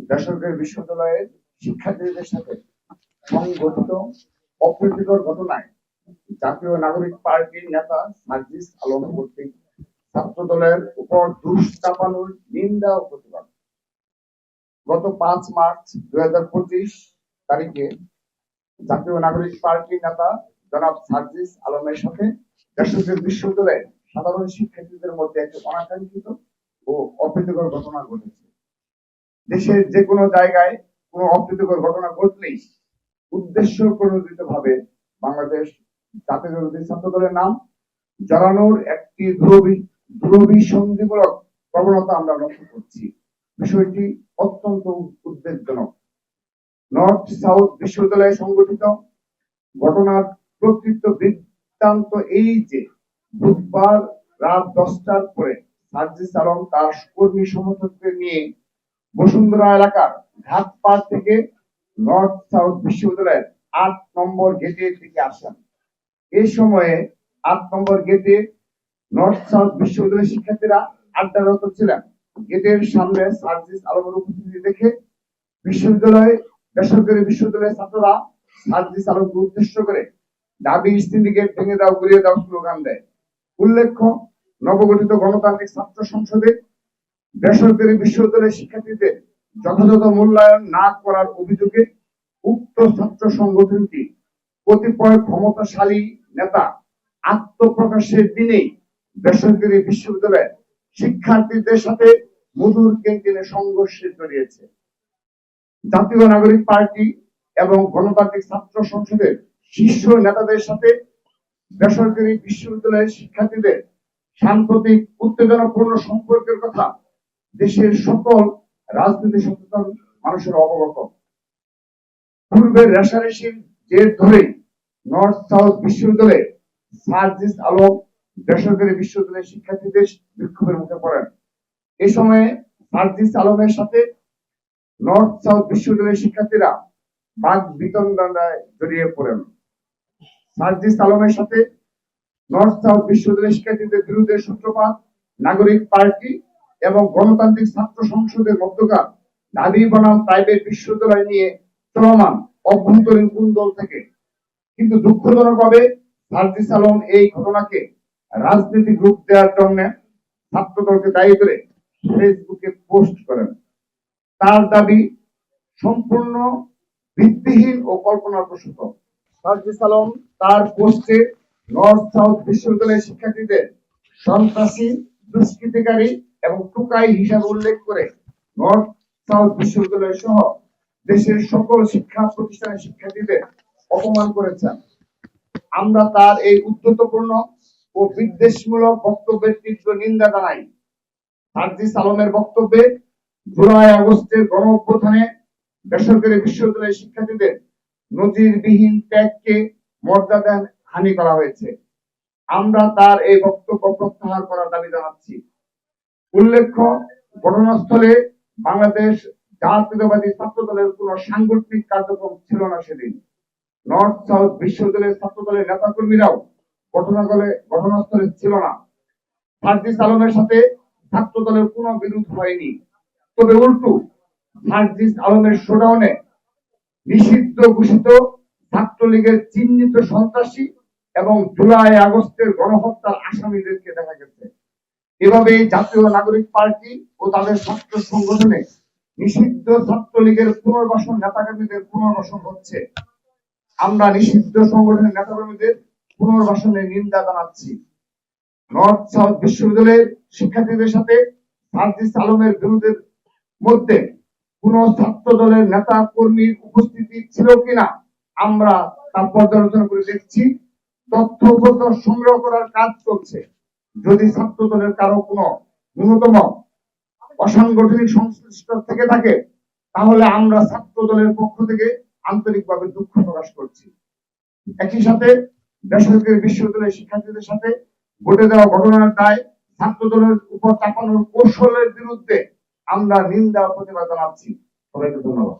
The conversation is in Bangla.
বেসরকারি বিশ্ববিদ্যালয়ের শিক্ষার্থীদের সাথে সংঘটিত অপ্রীতিকর ঘটনায় জাতীয় নাগরিক পার্টির নেতা সার্জিস আলম কর্তৃক ছাত্র দলের উপর দুষ চাপানোর নিন্দা ও প্রতিবাদ। গত 5 মার্চ 2025 তারিখে জাতীয় নাগরিক পার্টির নেতা জনাব সার্জিস আলমের সাথে বেসরকারি বিশ্ববিদ্যালয়ের সাধারণ শিক্ষার্থীদের মধ্যে একটি অনাকাঙ্ক্ষিত ও অপ্রীতিকর ঘটনা ঘটেছে। দেশের যে কোনো জায়গায় কোনো অপ্রীতিকর ঘটনা ঘটলেই উদ্দেশ্য প্রণোদিত ভাবে বাংলাদেশ জাতীয়তাবাদী ছাত্র দলের নাম জড়ানোর একটি দুরভিসন্ধিমূলক প্রবণতা আমরা লক্ষ্য করছি। বিষয়টি অত্যন্ত উদ্বেগজনক। নর্থ সাউথ বিশ্ববিদ্যালয়ে সংঘটিত ঘটনার প্রকৃত বৃত্তান্ত এই যে বুধবার রাত 10টার পরে সার্জিস আলম তার কর্মী সমর্থকদের নিয়ে বসুন্ধরা এলাকার ঘাটপাড় থেকে নর্থ সাউথ বিশ্ববিদ্যালয়ের 8 নম্বর গেটের দিকে আসেন। এই সময়ে 8 নম্বর গেটে নর্থ সাউথ বিশ্ববিদ্যালয়ের শিক্ষার্থীরা আড্ডারত ছিলেন। গেটের সামনে সার্জিস আলমের উপস্থিতি দেখে বেসরকারি বিশ্ববিদ্যালয়ের ছাত্ররা সার্জিস আলমকে উদ্দেশ্য করে দাবি সিন্ডিকেট ভেঙে দাও, গুড়িয়ে দাও স্লোগান দেয়। উল্লেখ্য, নবগঠিত গণতান্ত্রিক ছাত্র সংসদে বেসরকারি বিশ্ববিদ্যালয়ের শিক্ষার্থীদের যথাযথ মূল্যায়ন না করার অভিযোগে উক্ত ছাত্র সংগঠনটি কতিপয় ক্ষমতাশালী নেতা আত্মপ্রকাশের দিনেই বেসরকারি বিশ্ববিদ্যালয়ের শিক্ষার্থীদের সাথে মধুর ক্যান্টিনে সংঘর্ষে জড়িয়েছে। জাতীয় নাগরিক পার্টি এবং গণতান্ত্রিক ছাত্র সংসদের শীর্ষ নেতাদের সাথে বেসরকারি বিশ্ববিদ্যালয়ের শিক্ষার্থীদের সাম্প্রতিক উত্তেজনাপূর্ণ সম্পর্কের কথা দেশের সকল রাজনীতি সচেতন মানুষের অবগত। পূর্বের রেশারেশির জের ধরেই নর্থ সাউথ বিশ্ববিদ্যালয়ে সার্জিস আলম বেসরকারি বিশ্ববিদ্যালয়ের শিক্ষার্থীদের বিক্ষোভের মুখে পড়েন। এই সময়ে সার্জিস আলমের সাথে নর্থ সাউথ বিশ্ববিদ্যালয়ের শিক্ষার্থীরা বাক বিতণ্ডায় জড়িয়ে পড়েন। সার্জিস আলমের সাথে নর্থ সাউথ বিশ্ববিদ্যালয়ের শিক্ষার্থীদের বিরুদ্ধে সূত্রপাত নাগরিক পার্টি এবং গণতান্ত্রিক ছাত্র সংসদের মধ্যকার দাবি বনাম প্রাইভেট বিশ্ববিদ্যালয় নিয়ে চলমান অভ্যন্তরীণ কুন্দল থেকে। কিন্তু দুঃখজনকভাবে সার্জিস আলম এই ঘটনাকে রাজনীতিক রূপ দেওয়ার জন্য ছাত্রদলকে দায়ী করে ফেসবুকে পোস্ট করেন। তার দাবি সম্পূর্ণ ভিত্তিহীন ও কল্পনাপ্রসূত। সার্জিস আলম তার পোস্টে নর্থ সাউথ বিশ্ববিদ্যালয়ের শিক্ষার্থীদের সন্ত্রাসী, দুষ্কৃতিকারী এবং টুকাই হিসাবে উল্লেখ করে নর্থ সাউথ বিশ্ববিদ্যালয় সহ দেশের সকল শিক্ষা প্রতিষ্ঠানের শিক্ষার্থীদের অপমান করেছেন। আমরা তার এই উদ্ধতপূর্ণ ও বিদ্বেষমূলক বক্তব্যের তীব্র নিন্দা জানাই। সার্জিস আলমের বক্তব্যে জুলাই আগস্টের গণ অভ্যুত্থানে বেসরকারি বিশ্ববিদ্যালয়ের শিক্ষার্থীদের নজিরবিহীন ত্যাগকে মর্যাদা হানি করা হয়েছে। আমরা তার এই বক্তব্য প্রত্যাহার করার দাবি জানাচ্ছি। উল্লেখ্য, ঘটনাস্থলে বাংলাদেশ জাতীয়তাবাদী ছাত্র দলের কোন সাংগঠনিক কার্যক্রম ছিল না সেদিন। নর্থ সাউথ বিশ্ববিদ্যালয়ের ছাত্র দলের নেতাকর্মীরাও ঘটনাস্থলে ছিল না। সার্জিস আলমের সাথে ছাত্র দলের কোনো বিরোধ হয়নি। তবে উল্টো সার্জিস আলমের শোডাউনে নিষিদ্ধ ঘোষিত ছাত্রলীগের চিহ্নিত সন্ত্রাসী এবং জুলাই আগস্টের গণহত্যার আসামিদেরকে দেখা গেছে। এভাবে জাতীয় নাগরিক পার্টি ও তাদের ছাত্র সংগঠনে নিষিদ্ধ ছাত্রলীগের পুনর্বাসন নেতাকর্মীদের পুনর্বাসন হচ্ছে। আমরা নিষিদ্ধ সংগঠনের নেতাকর্মীদের পুনর্বাসনের নিন্দা জানাচ্ছি। নর্থ সাউথ বিশ্ববিদ্যালয়ের শিক্ষার্থীদের সাথে সার্জিস আলমের বিরোধের মধ্যে কোন ছাত্র দলের নেতা কর্মীর উপস্থিতি ছিল কিনা আমরা তা পর্যালোচনা করে দেখছি। তথ্য সংগ্রহ করার কাজ চলছে। যদি ছাত্র দলের কারো কোনো ন্যূনতম অসাংগঠনিক সংশ্লিষ্ট থেকে থাকে তাহলে আমরা ছাত্র দলের পক্ষ থেকে আন্তরিকভাবে দুঃখ প্রকাশ করছি। একই সাথে বেসরকারি বিশ্ববিদ্যালয়ের শিক্ষার্থীদের সাথে ঘটে যাওয়া ঘটনার দায় ছাত্র দলের উপর চাপানোর কৌশলের বিরুদ্ধে আমরা নিন্দা প্রতিবাদ জানাচ্ছি। সবাইকে ধন্যবাদ।